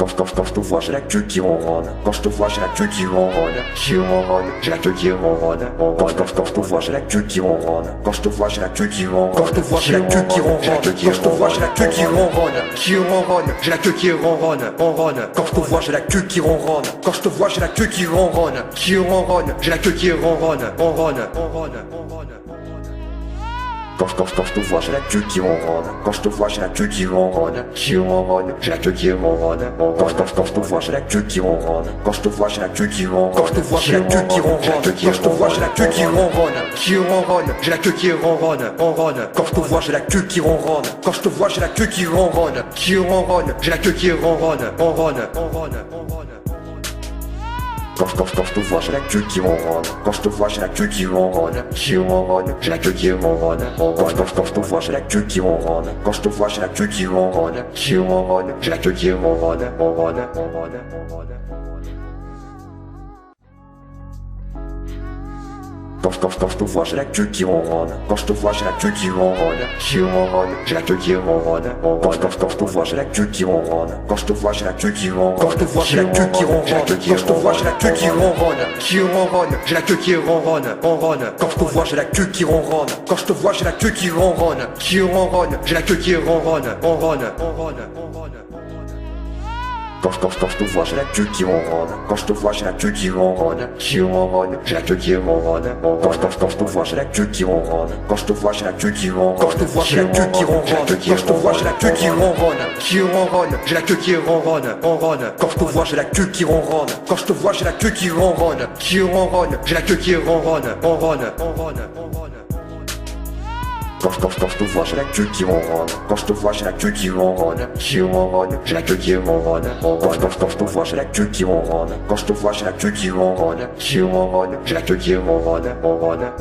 Quand je te vois, j'ai la queue qui ronronne. Quand je te vois, j'ai la queue qui ronronne. Qui ronronne, j'ai la queue qui ronronne. Quand je te vois, j'ai la queue qui ronronne. Quand je te vois, j'ai la queue qui ronronne. Quand je te vois, j'ai la queue qui ronronne. Quand je te vois, j'ai la queue qui ronronne. Qui ronronne, j'ai la queue qui ronronne. Ronronne. Quand je te vois, j'ai la queue qui ronronne. Quand je te vois, j'ai la queue qui ronronne. Qui ronronne, j'ai la queue qui ronronne. Ronronne. Quand je te vois, j'ai la queue qui ronronne. Quand je te vois, j'ai la queue qui ronronne. Qui ronronne, j'ai la queue qui ronronne. Quand je te vois, j'ai la queue qui ronronne. Quand je te vois, j'ai la queue qui ronronne. Quand je te vois, j'ai la queue qui ronronne. Quand je te vois, j'ai la queue qui ronronne. Qui ronronne, j'ai la queue qui ronronne. Ronronne. Quand je te vois, j'ai la queue qui ronronne. Quand je te vois, j'ai la queue qui ronronne. Qui ronronne, j'ai la queue qui ronronne. Ronronne. Quand je te vois, j'ai la queue qui ronronne. Quand je te vois, j'ai la queue qui ronronne. Qui ronronne, j'ai la queue qui ronronne. Quand je te vois, j'ai la queue qui ronronne. Quand je te vois, j'ai la queue qui ronronne. Qui ronronne, j'ai la queue qui ronronne. Ronronne. Quand je te vois, j'ai la queue qui ronronne. Quand je te vois, j'ai la queue qui ronronne. Qui ronronne, j'ai la queue qui ronronne. Quand je te vois, j'ai la queue qui ronronne. Quand je te vois, j'ai la queue qui ronronne. Quand je te vois, j'ai la queue qui ronronne. Quand je te vois, j'ai la queue qui ronronne. Qui ronronne, j'ai la queue qui ronronne. Ronronne. Quand je te vois, j'ai la queue qui ronronne. Quand je te vois, j'ai la queue qui ronronne. Qui ronronne, j'ai la queue qui ronronne. Ronronne. Quand je te vois, j'ai la queue qui ronronne. Quand je te vois, j'ai la queue qui ronronne. Qui ronronne, j'ai la queue qui ronronne. Quand je te vois, j'ai la queue qui ronronne. Quand je te vois, j'ai la queue qui ronronne. Quand je te vois, j'ai la queue qui ronronne. Quand je te vois, j'ai la queue qui ronronne. Qui ronronne, j'ai la queue qui ronronne. Ronronne. Quand je te vois, j'ai la queue qui ronronne. Quand je te vois, j'ai la queue qui ronronne. Qui ronronne, j'ai la queue qui ronronne. Ronronne. Quand je te vois, j'ai la queue qui ronronne. Quand je te vois, j'ai la queue qui ronronne. Qui ronronne, j'ai la queue qui ronronne. Quand je te vois, j'ai la queue qui ronronne. Quand je te vois, j'ai la queue qui ronronne. Qui ronronne, j'ai la queue qui ronronne. Ronronne.